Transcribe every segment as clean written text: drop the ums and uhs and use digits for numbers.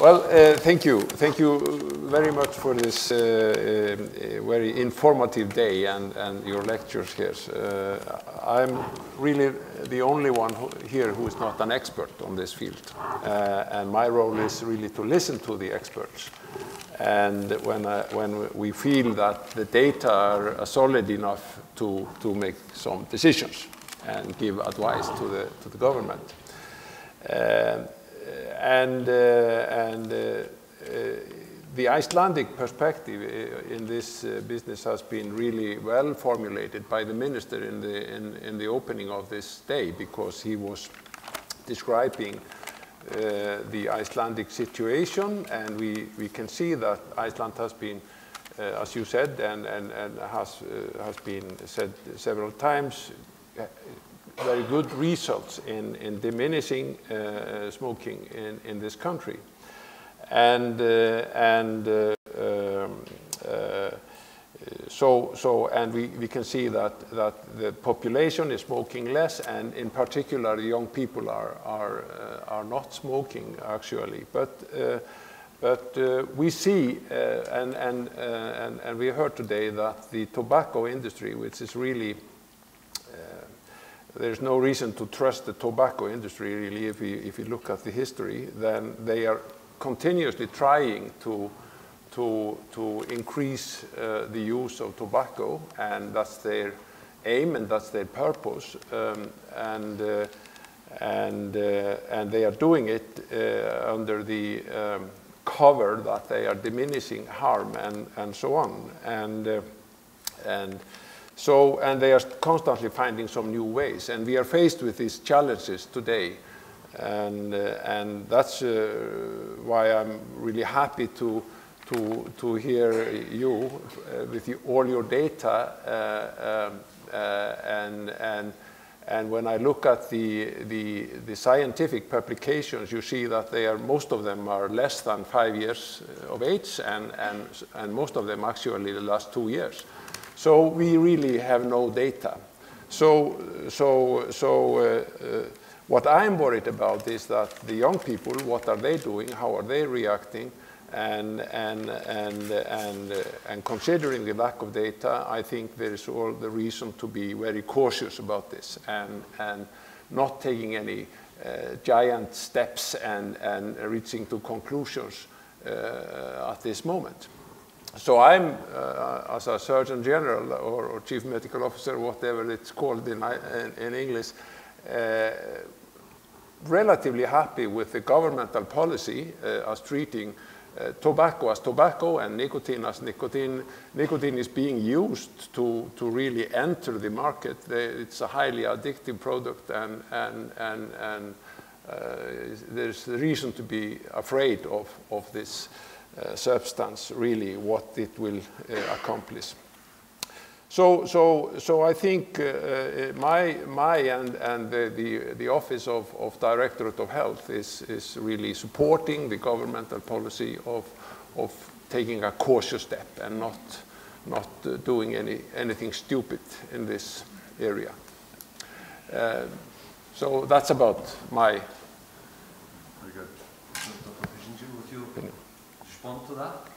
Well, thank you. Thank you very much for this very informative day and your lectures here. I'm really the only one here who is not an expert on this field. And my role is really to listen to the experts. And when we feel that the data are solid enough to make some decisions and give advice to the government. The Icelandic perspective in this business has been really well formulated by the minister in the opening of this day, because he was describing the Icelandic situation, and we can see that Iceland has been, as you said, and has been said several times, very good results in diminishing smoking in this country, and we can see that the population is smoking less, and in particular young people are not smoking actually, but we see and we heard today that the tobacco industry, which is really there's no reason to trust the tobacco industry, really, if you look at the history. Then they are continuously trying to increase the use of tobacco, and that's their aim and that's their purpose. And they are doing it under the cover that they are diminishing harm and so on. And they are constantly finding some new ways, and we are faced with these challenges today, and that's why I'm really happy to hear you with all your data, and when I look at the scientific publications, you see that most of them are less than 5 years of age, and most of them actually the last 2 years. So we really have no data. So what I'm worried about is that the young people, what are they doing? How are they reacting? And considering the lack of data, I think there is all the reason to be very cautious about this and not taking any giant steps and reaching to conclusions at this moment. So I'm, as a Surgeon General or Chief Medical Officer, whatever it's called in English, relatively happy with the governmental policy as treating tobacco as tobacco and nicotine as nicotine. Nicotine is being used to really enter the market. It's a highly addictive product, and there's reason to be afraid of this substance, really, what it will accomplish. So I think my and the Office of Directorate of Health is really supporting the governmental policy of taking a cautious step and not doing anything stupid in this area. So that's about my. Very good. Dr. Fischinger, would you respond to that?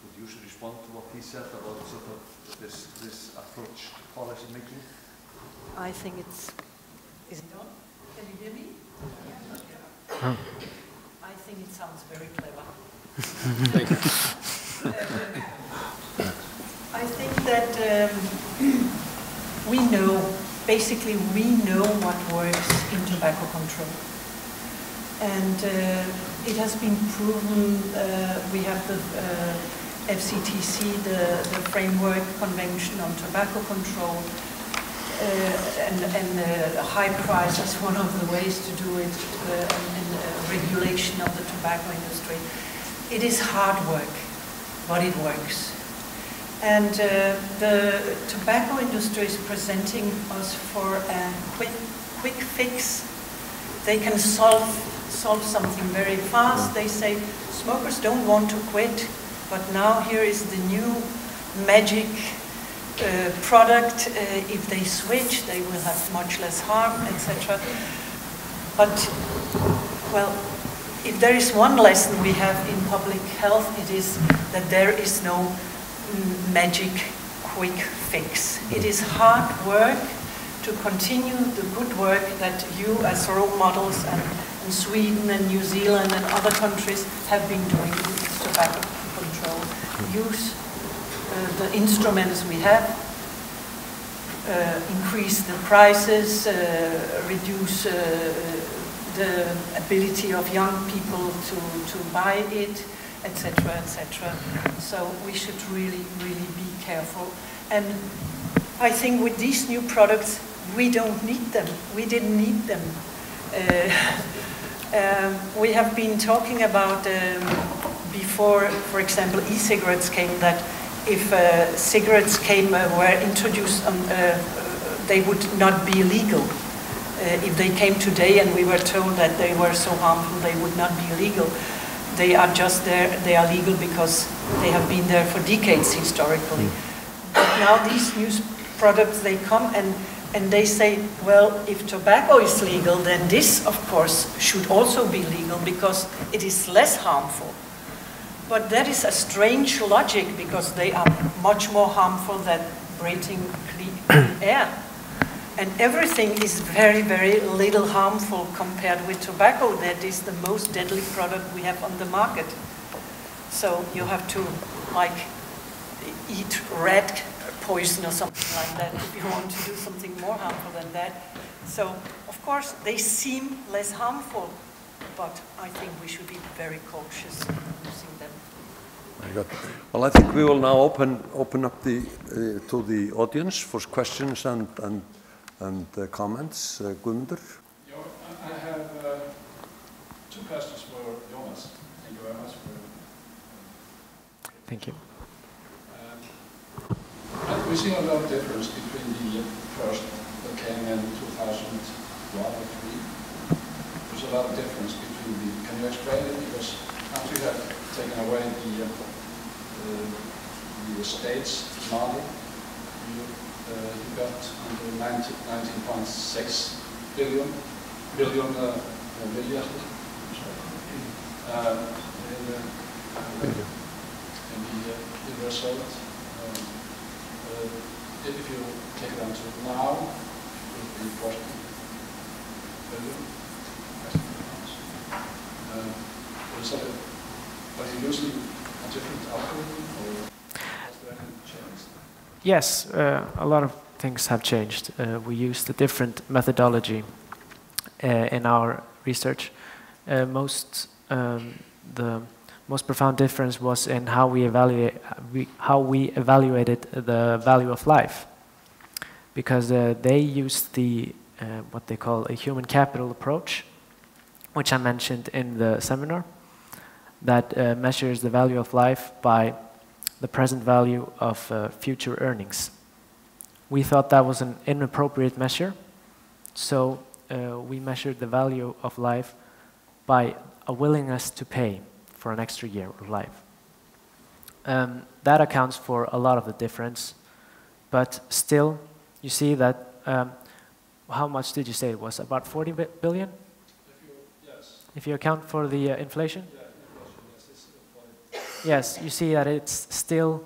Would you respond to what he said about sort of this approach to policy making? I think it's. Is it on? Can you hear me? I think it sounds very clever. Thank you. I think that we know what works in tobacco control. And it has been proven, we have the FCTC, the Framework Convention on Tobacco Control, and high price is one of the ways to do it, and regulation of the tobacco industry. It is hard work, but it works. And the tobacco industry is presenting us for a quick fix. They can solve something very fast. They say smokers don't want to quit, but now here is the new magic product. If they switch, they will have much less harm, etc. But, well, if there is one lesson we have in public health, it is that there is no magic quick fix. It is hard work to continue the good work that you as role models and Sweden and New Zealand and other countries have been doing with tobacco control. Use the instruments we have, increase the prices, reduce the ability of young people to buy it, etc., etc. So we should really, really be careful. And I think with these new products, we don't need them. We didn't need them. We have been talking about before, for example, e-cigarettes came, that if cigarettes were introduced, they would not be illegal. If they came today and we were told that they were so harmful, they would not be illegal. They are just there, they are legal because they have been there for decades historically. But now these new products, they come and they say, well, if tobacco is legal, then this, of course, should also be legal because it is less harmful. But that is a strange logic because they are much more harmful than breathing clean air. And everything is very, very little harmful compared with tobacco. That is the most deadly product we have on the market. So you have to, like, eat rat poison or something like that if you want to do something more harmful than that. So, of course, they seem less harmful, but I think we should be very cautious in using them. Very good. Well, I think we will now open up to the audience for questions and comments. Guðmundur? I have two questions for Jonas. Thank you very much for. Thank you. We see a lot of difference between the first that came in 2001 or 3. There's a lot of difference between the. Can you explain it? Because after you have taken away the state's money, you got under 19.6 billion in the result. If you take it down to now, it would be 40 billion. Are you using a different algorithm, or has there any change? Yes, a lot of things have changed. We used a different methodology in our research. The most profound difference was in how we evaluated the value of life, because they used the what they call a human capital approach, which I mentioned in the seminar, that measures the value of life by the present value of future earnings. We thought that was an inappropriate measure, so we measured the value of life by a willingness to pay for an extra year of life. That accounts for a lot of the difference, but still, you see that, how much did you say it was? About 40 billion? Yes. If you account for the inflation? Yeah, inflation, yes. Yes, you see that it's still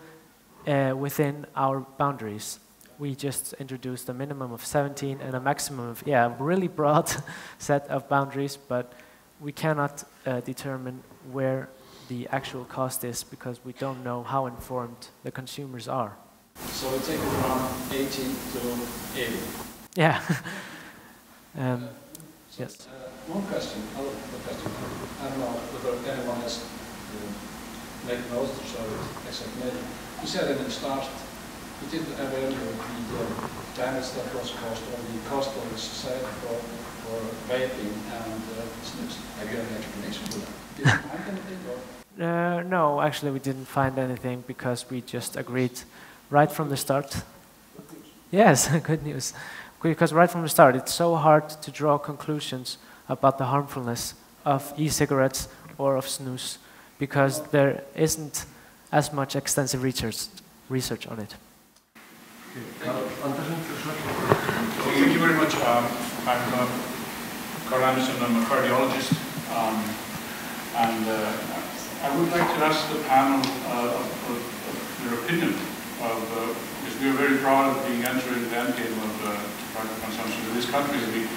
within our boundaries. We just introduced a minimum of 17 and a maximum of, a really broad set of boundaries, but we cannot determine where the actual cost is because we don't know how informed the consumers are. So we take it from 80 to 80. Yeah. So, yes. One question, another question. I don't know whether anyone has made notes or so exactly. You said in the start you didn't evaluate the damage that was caused or the cost of the society for vaping and snus. Have you any explanation for that? Did you find anything? Or? No, actually we didn't find anything because we just agreed right from the start. Good news. Yes, good news. Because right from the start it's so hard to draw conclusions about the harmfulness of e-cigarettes or of snus because there isn't as much extensive research on it. Thank you very much. I'm Carl Anderson. I'm a cardiologist. And I would like to ask the panel of your opinion because we are very proud of being entering the endgame of tobacco consumption in this country. We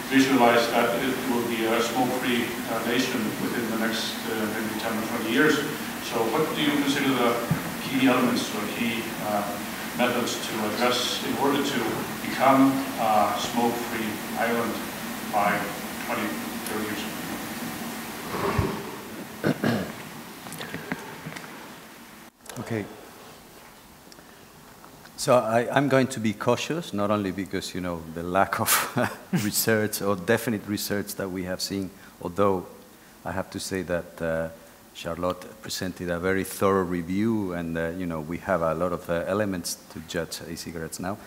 visualize that it will be a smoke-free nation within the next maybe 10 or 20 years. So what do you consider the key elements or key methods to address in order to become a smoke-free island by 20, 30 years? Okay. So I'm going to be cautious, not only because, you know, the lack of research or definite research that we have seen, although I have to say that Charlotte presented a very thorough review and, you know, we have a lot of elements to judge e-cigarettes now.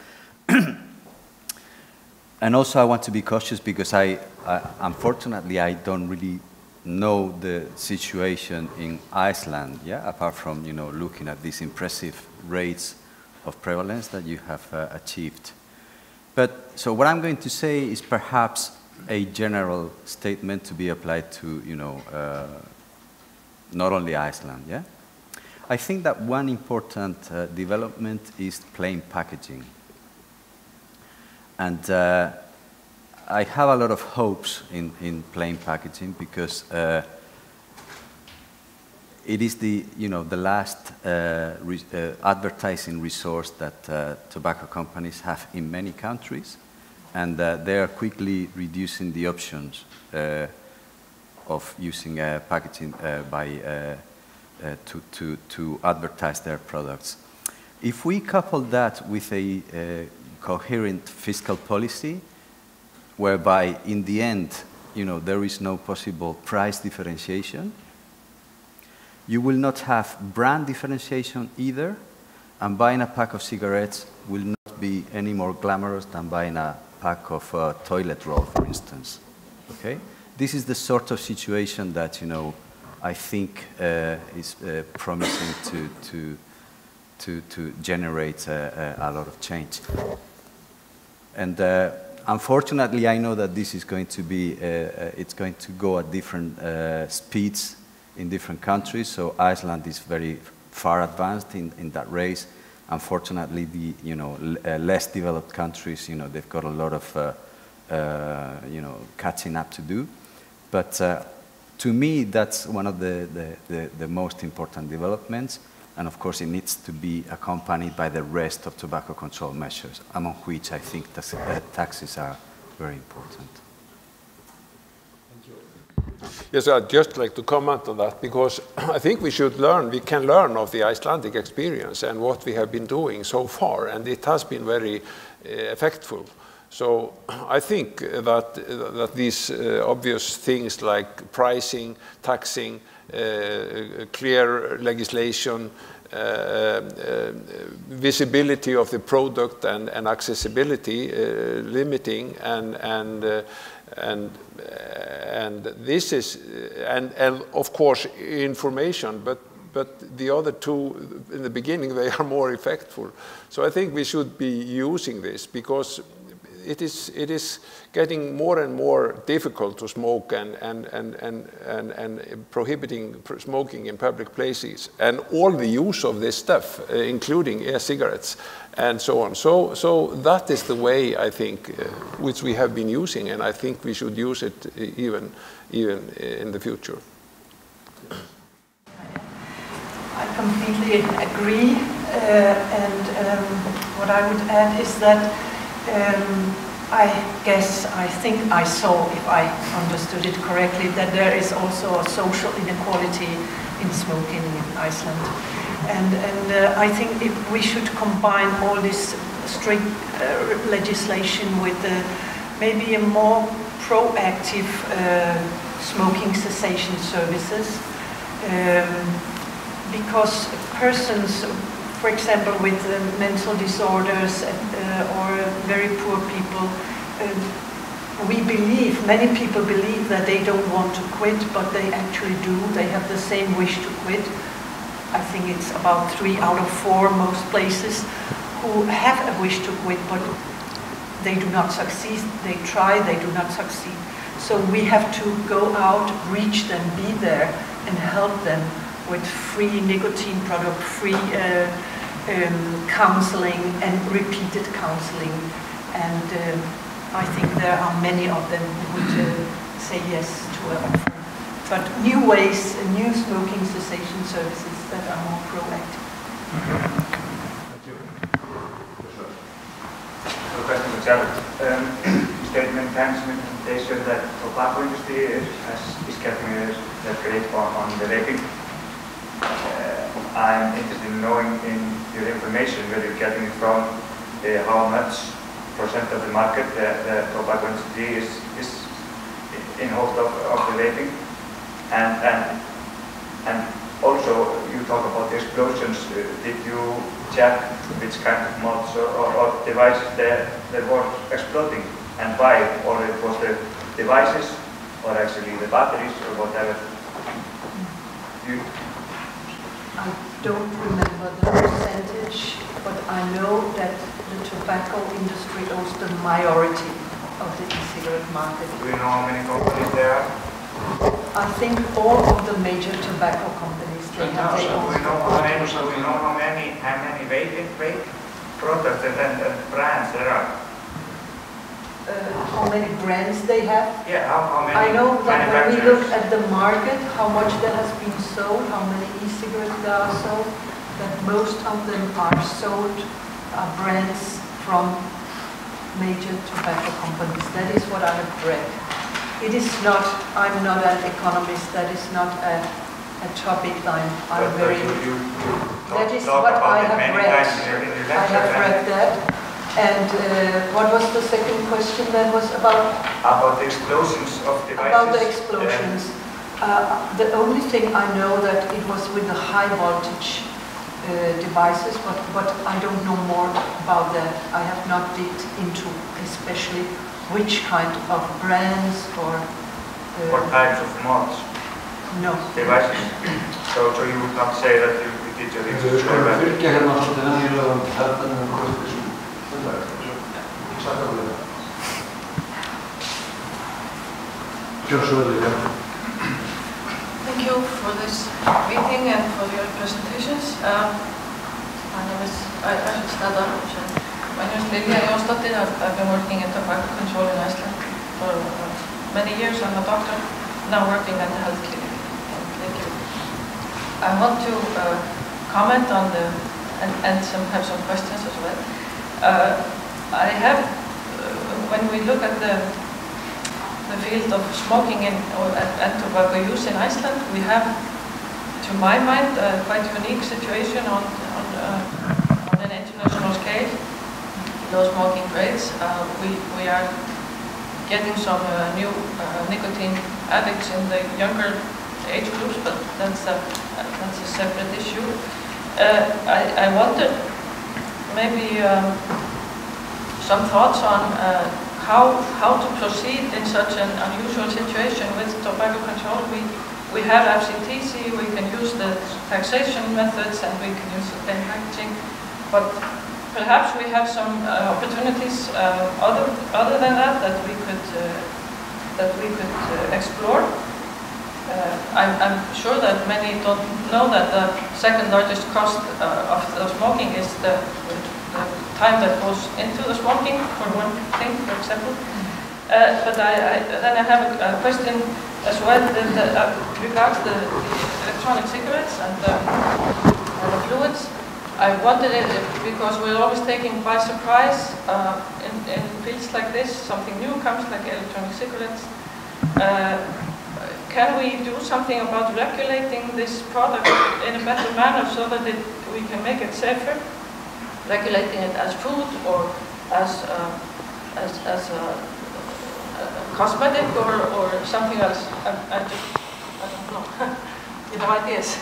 And also I want to be cautious because unfortunately, I don't really know the situation in Iceland, yeah, apart from, you know, looking at these impressive rates of prevalence that you have achieved. But so what I'm going to say is perhaps a general statement to be applied to, you know, not only Iceland, yeah? I think that one important development is plain packaging. And I have a lot of hopes in plain packaging because it is the, you know, the last advertising resource that tobacco companies have in many countries, and they are quickly reducing the options of using packaging to advertise their products. If we couple that with a coherent fiscal policy, whereby in the end, you know, there is no possible price differentiation, you will not have brand differentiation either, and buying a pack of cigarettes will not be any more glamorous than buying a pack of toilet roll, for instance. Okay? This is the sort of situation that, you know, I think is promising to generate a lot of change. And unfortunately, I know that this is going to be, it's going to go at different speeds in different countries. So Iceland is very far advanced in that race. Unfortunately, the, you know, less developed countries, you know, they've got a lot of you know, catching up to do. But to me, that's one of the most important developments. And of course, it needs to be accompanied by the rest of tobacco control measures, among which I think taxes are very important. Yes, I'd just like to comment on that because I think we should learn, we can learn of the Icelandic experience and what we have been doing so far, and it has been very effectful. So I think that these obvious things like pricing, taxing, clear legislation, visibility of the product and accessibility, limiting and this is and of course information, but the other two in the beginning, they are more effective. So I think we should be using this because it is getting more and more difficult to smoke and prohibiting smoking in public places and all the use of this stuff, including e-cigarettes and so on. So that is the way, I think, which we have been using, and I think we should use it even in the future. I completely agree, and what I would add is that I think I saw, if I understood it correctly, that there is also a social inequality in smoking in Iceland. And I think if we should combine all this strict legislation with maybe a more proactive smoking cessation services, because persons, for example, with mental disorders or very poor people, many people believe that they don't want to quit, but they actually do. They have the same wish to quit. I think it's about 3 out of 4 most places who have a wish to quit, but they do not succeed. They try, they do not succeed. So we have to go out, reach them, be there, and help them with free nicotine product, free counseling and repeated counseling. And I think there are many of them who would say yes to an offer. But new ways, new smoking cessation services that are more proactive. So question to Jared. You stated many times in the presentation that the tobacco industry is getting a grip on the vaping. I'm interested in knowing in your information where you're getting it from, how much percent of the market the tobacco industry is in hold of the vaping. And also, you talk about the explosions. Did you check which kind of mods or devices that were exploding and why? Or it was the devices or actually the batteries or whatever? I don't remember the percentage, but I know that the tobacco industry owns the majority of the e-cigarette market. Do you know how many companies there are? I think all of the major tobacco companies, they have their own. Do we know how many vape products and brands there are? How many brands they have? Yeah, how many? I know that when we look manufacturers? at the market, how much that has been sold, how many e-cigarettes there are sold, that most of them are sold brands from major tobacco companies. That is what I have read. It is not, I'm not an economist, that is not a topic I'm very... That is what I have read. I have read that. And what was the second question that was about? About the explosions of devices. About the explosions. The only thing I know that it was with the high voltage devices, but I don't know more about that. I have not digged into especially which kind of brands or... what types of mods? No. Devices. So you would not say that you did your research or that? Fylgja hérna svolítið venjulegum hefðbundnum kurteisum fundar. Thank you for this meeting and for your presentations. My name is, I should start up. My name is Lilja Jónsdóttir. I've been working in tobacco control in Iceland for many years. I'm a doctor, now working at the health clinic. Thank you. I want to comment on the, and have some questions as well. I have, when we look at the field of smoking and tobacco use in Iceland, we have, to my mind, a quite unique situation on an international scale. Low smoking rates. We are getting some new nicotine addicts in the younger age groups, but that's a separate issue. I wondered maybe some thoughts on how to proceed in such an unusual situation with tobacco control. We have FCTC, we can use the taxation methods, and we can use the plain packaging, but perhaps we have some opportunities other than that we could explore. I'm sure that many don't know that the second largest cost of the smoking is the time that goes into the smoking, for one thing, for example. But then I have a question as well that regards the electronic cigarettes and the fluids. I wondered if, because we're always taken by surprise in fields like this, something new comes like electronic cigarettes. Can we do something about regulating this product in a better manner so that we can make it safer? Regulating it as food or as a cosmetic or something else? I don't know. You have ideas?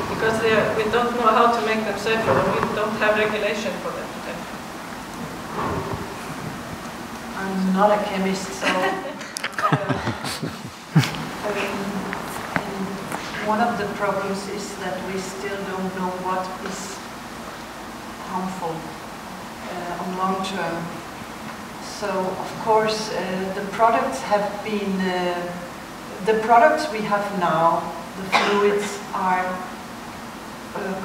Because we don't know how to make them safer, and we don't have regulation for them today. I'm not a chemist, so one of the problems is that we still don't know what is harmful on long term. So, of course, the products have been, the products we have now, the fluids are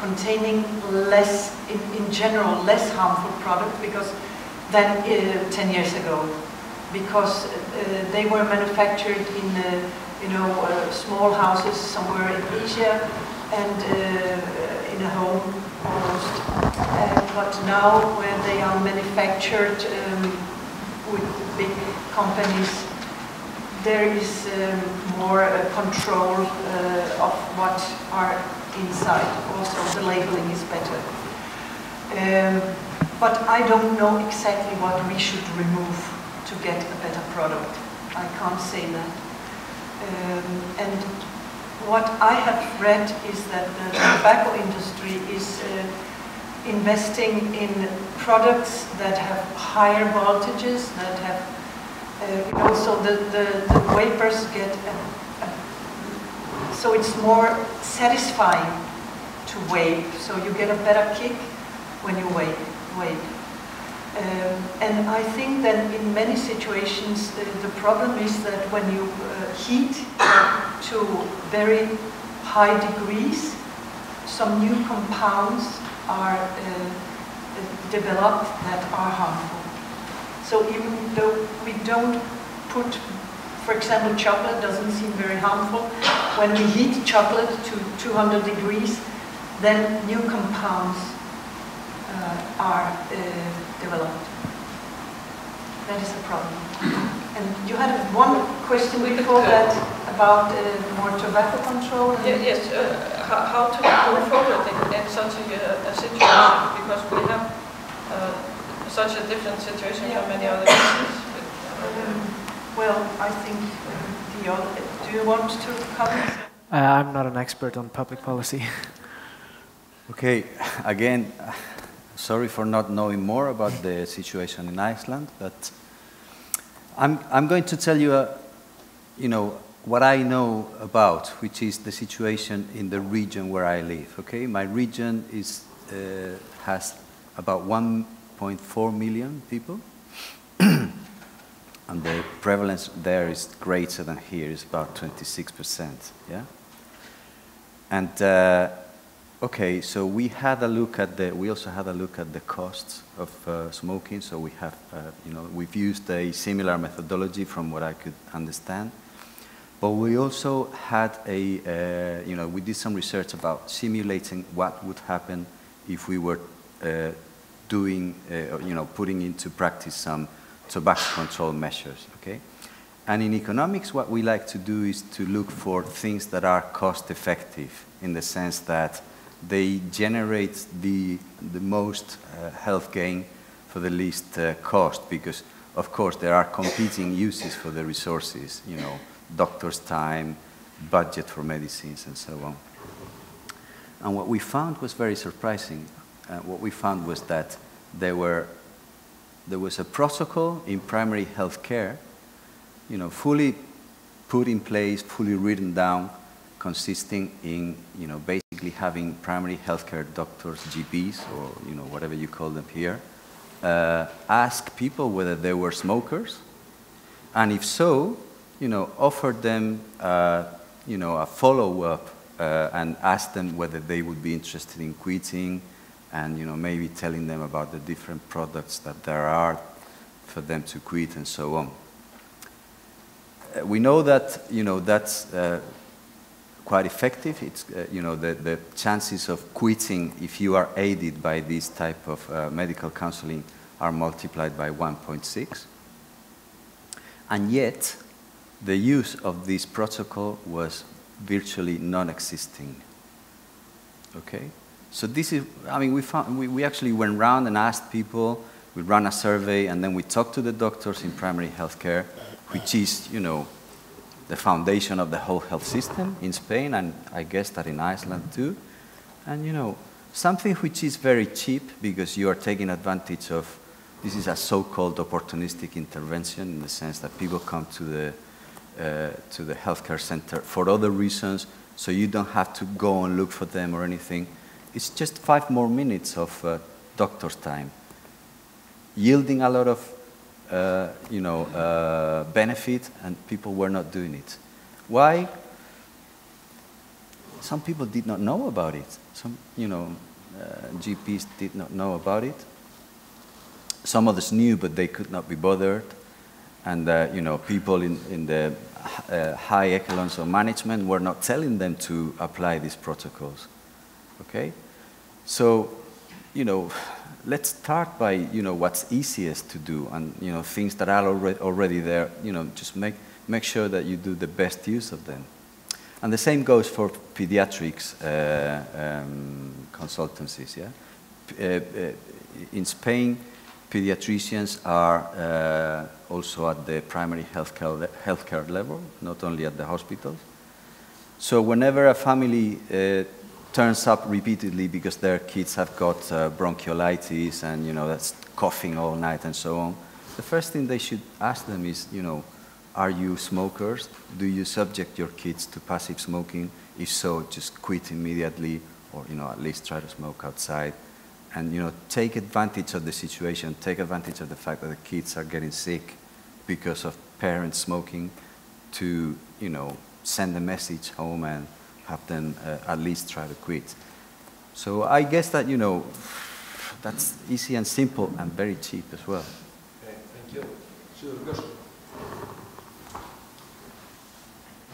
containing less, in general, less harmful product than 10 years ago, because they were manufactured in small houses somewhere in Asia and in a home almost. But now when they are manufactured with big companies, there is more control of what are inside. Also the labeling is better. But I don't know exactly what we should remove to get a better product. I can't say that. And what I have read is that the tobacco industry is investing in products that have higher voltages, that have, so the vapors get, so it's more satisfying to vape, so you get a better kick when you vape. And I think that in many situations the problem is that when you heat to very high degrees, some new compounds are developed that are harmful. So even though we don't put, for example, chocolate doesn't seem very harmful, when we heat chocolate to 200 degrees, then new compounds are developed. That is a problem. And you had one question before that about more tobacco control? Yes, how to move forward in such a situation, because we have such a different situation from many other countries. Well, I think, do you want to comment? I'm not an expert on public policy. Okay, again, sorry for not knowing more about the situation in Iceland, but I'm going to tell you, what I know about, which is the situation in the region where I live. Okay, my region has about 1.4 million people, and the prevalence there is greater than here. It's about 26%. Yeah, and. Okay, so we had a look at we also had a look at the costs of smoking. So we have, we've used a similar methodology from what I could understand. But we also had we did some research about simulating what would happen if we were putting into practice some tobacco control measures. Okay, and in economics, what we like to do is to look for things that are cost effective in the sense that they generate the most health gain for the least cost, because of course there are competing uses for the resources, doctor's time, budget for medicines, and so on. And what we found was very surprising. What we found was that there was a protocol in primary health care, fully put in place, fully written down, consisting in, basically having primary healthcare doctors, GPs, or, whatever you call them here, ask people whether they were smokers, and if so, offer them, a follow-up, and ask them whether they would be interested in quitting, and, maybe telling them about the different products that there are for them to quit, and so on. We know that, that's quite effective. It's, the chances of quitting if you are aided by this type of medical counseling are multiplied by 1.6. And yet, the use of this protocol was virtually non-existing. Okay? So this is, we actually went around and asked people, we ran a survey, and then we talked to the doctors in primary health care, which is, the foundation of the whole health system in Spain, and I guess that in Iceland too. And something which is very cheap, because you are taking advantage of, this is a so-called opportunistic intervention, in the sense that people come to the healthcare center for other reasons, so you don't have to go and look for them or anything. It's just 5 more minutes of doctor's time, yielding a lot of benefit, and people were not doing it. Why? Some people did not know about it. Some, GPs did not know about it. Some others knew, but they could not be bothered. And, people in the high echelons of management were not telling them to apply these protocols. Okay? So, let's start by, what's easiest to do, and, things that are already there, just make sure that you do the best use of them. And the same goes for pediatrics consultancies, yeah? In Spain, pediatricians are also at the primary healthcare level, not only at the hospitals. So whenever a family turns up repeatedly because their kids have got bronchiolitis and, that's coughing all night and so on, the first thing they should ask them is, are you smokers? Do you subject your kids to passive smoking? If so, just quit immediately, or, at least try to smoke outside. And, take advantage of the situation, take advantage of the fact that the kids are getting sick because of parents smoking to, send a message home and have them at least try to quit. So I guess that, that's easy and simple and very cheap as well. Okay, thank you. Sigurður Björnsson.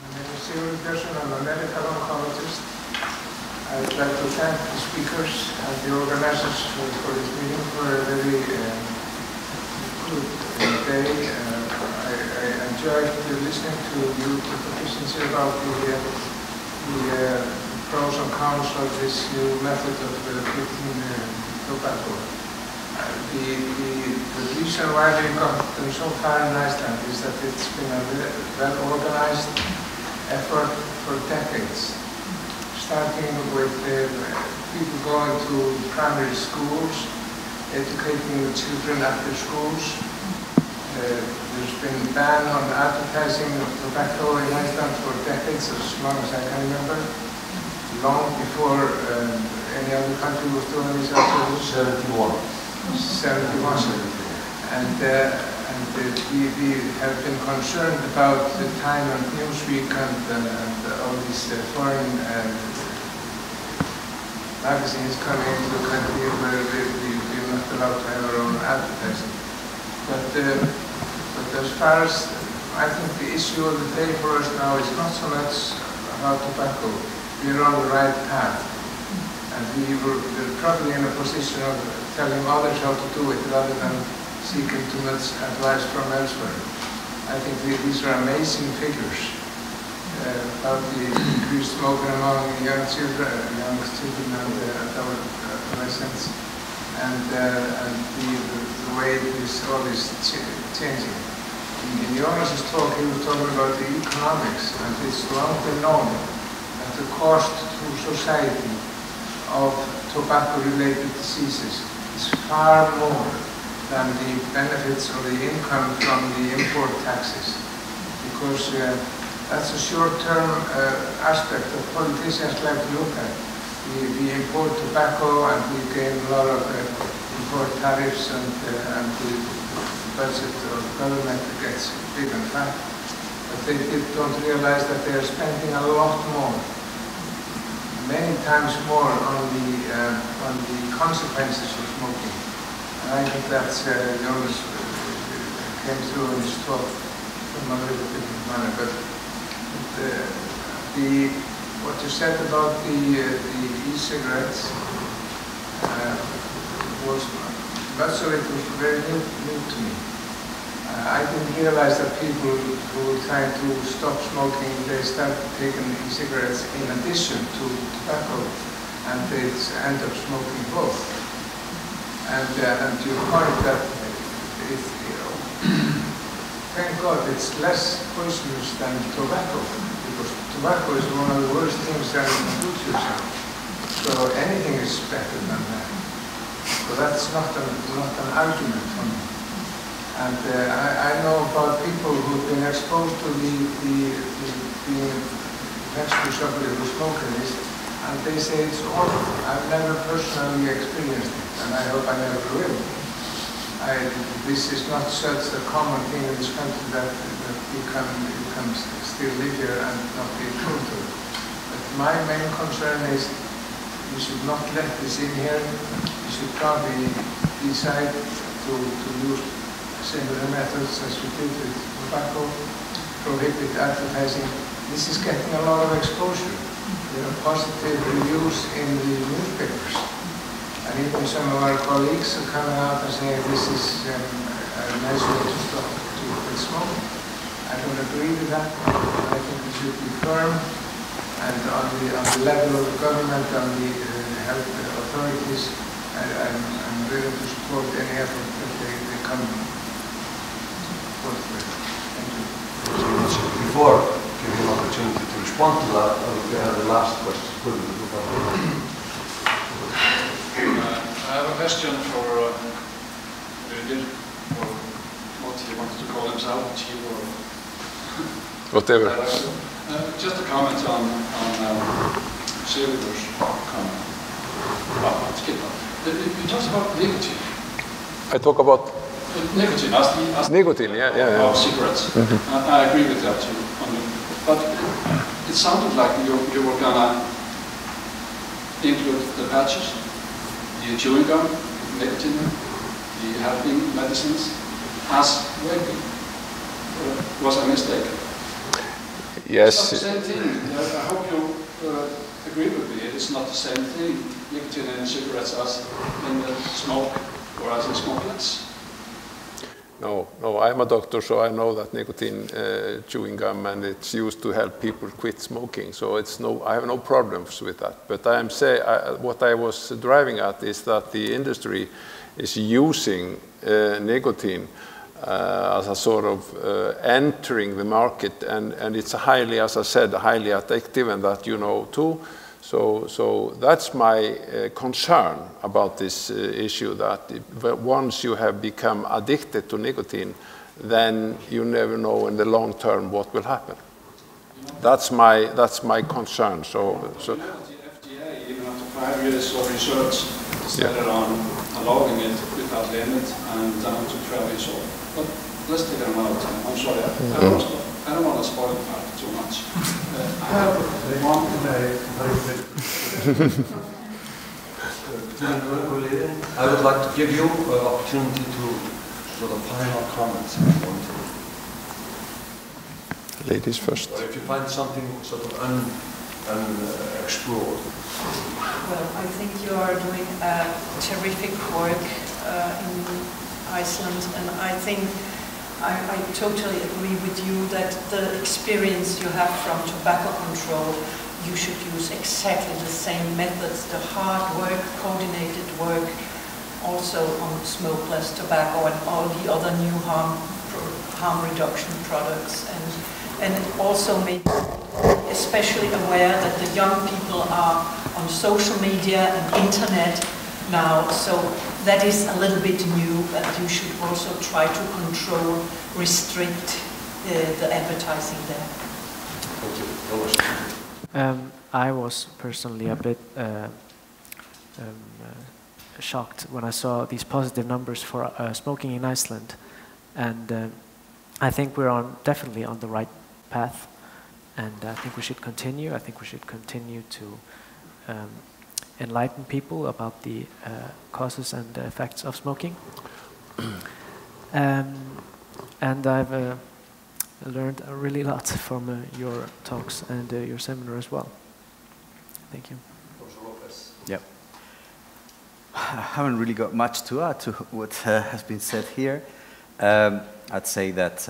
My name is Sigurður Björnsson. I'm a medical oncologist. I'd like to thank the speakers and the organizers for this meeting for a very good day. I enjoyed listening to you, the proficiency about the pros and cons of this new method of quitting tobacco. The reason why we got so far in Iceland is that it's been a well-organized effort for decades, starting with people going to primary schools, educating the children after schools. There's been a ban on advertising of tobacco in Iceland for decades, as long as I can remember, long before any other country was doing this after 71. And we have been concerned about the Time and Newsweek and all these foreign magazines coming into the country where we're not allowed to have our own advertising. But as far as I think the issue of the day for us now is not so much about tobacco. We're on the right path, and we're probably in a position of telling others how to do it rather than seeking too much advice from elsewhere. I think these are amazing figures about the increased smoking among young children and adolescents, and the way all is changing. In Jonas's talk, he was talking about the economics, and it's long been known that the cost to society of tobacco-related diseases is far more than the benefits or the income from the import taxes, because that's a short-term aspect that politicians like to look at. We import tobacco and we gain a lot of import tariffs, and the budget of the government gets big and fat. But they don't realize that they are spending a lot more, many times more, on the consequences of smoking. And I think that's Jonas came through in his talk from a little different manner. But what you said about the e-cigarettes was much of it was very new to me. I didn't realize that people who were trying to stop smoking, they start taking e-cigarettes in addition to tobacco, and they end up smoking both. And your point that thank God it's less poisonous than tobacco, because tobacco is one of the worst things that you can do to yourself. So anything is better than that. So that's not an argument for me. And I know about people who've been exposed to being next to somebody who smoking is, and they say it's awful. I've never personally experienced it, and I hope I never will. this is not such a common thing in this country that you can still live here and not be true to it. But my main concern is we should not let this in here. We should probably decide to use similar methods as we did with tobacco, prohibit advertising. This is getting a lot of exposure. There are positive reviews in the newspapers. And even some of our colleagues are coming out and saying this is a nice way to stop with smoking. I don't agree with that. I think we should be firm, and on the level of the government, on the health authorities, I'm willing to support any effort that they come forth with. Thank you. Before giving an opportunity to respond to that, we have the last question. I have a question for Rüdiger, or what he wanted to call himself, chief or whatever. Just a comment on Sigurður's comment. Skip that. You talked about nicotine. I talk about nicotine as nicotine, yeah. Of cigarettes. I agree with that too. But it sounded like you were gonna include the patches, the chewing gum, nicotine, the helping medicines as vaping. Was I mistaken? Yes. It's not the same thing. I hope you agree with me. It's not the same thing, nicotine in cigarettes as in the smoke or as in smoke less. No, I'm a doctor, so I know that nicotine chewing gum, and it's used to help people quit smoking. So I have no problems with that. But what I was driving at is that the industry is using nicotine as a sort of entering the market, and it's highly, as I said, highly addictive, and that you know too. So that's my concern about this issue, that once you have become addicted to nicotine, then you never know in the long term what will happen. That's my concern. So the FDA, even after 5 years of research, decided on allowing it without limit and down to 12 years old. But let's take another time. I'm sorry, I don't want to spoil the party too much. I have one. I would like to give you an opportunity to sort of final comments if you want to. Ladies first. Or if you find something sort of unexplored. Well, I think you are doing a terrific work in Iceland, and I think I totally agree with you that the experience you have from tobacco control, you should use exactly the same methods, the hard work, coordinated work, also on smokeless tobacco and all the other new harm reduction products, and also make especially aware that the young people are on social media and internet now, so that is a little bit new, but you should also try to control, restrict the advertising there. I was personally a bit shocked when I saw these positive numbers for smoking in Iceland, and I think we're definitely on the right path, and I think we should continue. I think we should continue to enlighten people about the causes and effects of smoking. And I've learned a really lot from your talks and your seminar as well. Thank you. Yep. I haven't really got much to add to what has been said here. I'd say that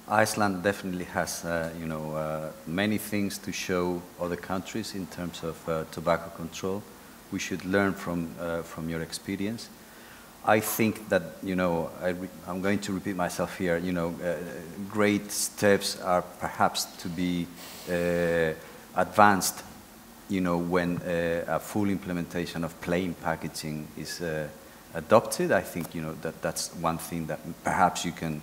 Iceland definitely has many things to show other countries in terms of tobacco control. We should learn from your experience. I think that I'm going to repeat myself here. Great steps are perhaps to be advanced. When a full implementation of plain packaging is adopted, I think that's one thing that perhaps you can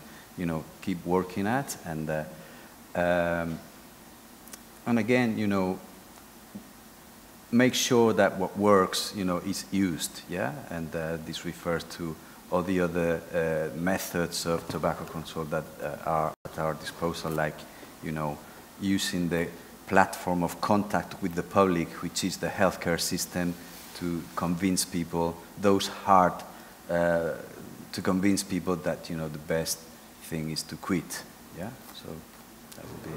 keep working at, and again, make sure that what works, is used, yeah? And this refers to all the other methods of tobacco control that are at our disposal, like, using the platform of contact with the public, which is the healthcare system, to convince people, to convince people that, the best thing is to quit, yeah? So that would be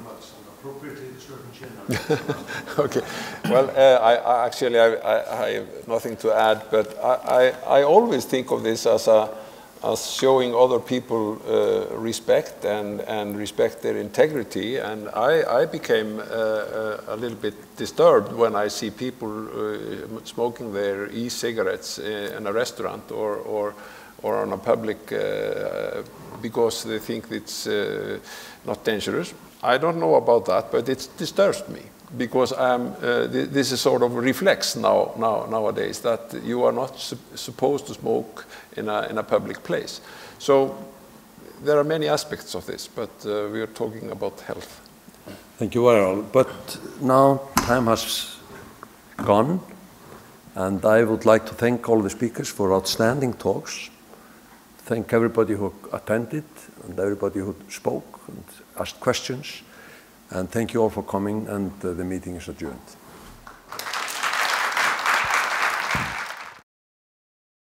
Okay. Well, I have nothing to add, but I always think of this as showing other people respect and respect their integrity. And I became a little bit disturbed when I see people smoking their e-cigarettes in a restaurant or on a public because they think it's not dangerous. I don't know about that, but it disturbs me because this is sort of a reflex nowadays that you are not supposed to smoke in a public place. So there are many aspects of this, but we are talking about health. Thank you, Varel. But now time has gone, and I would like to thank all the speakers for outstanding talks. Thank everybody who attended and everybody who spoke and asked questions. And thank you all for coming, and the meeting is adjourned.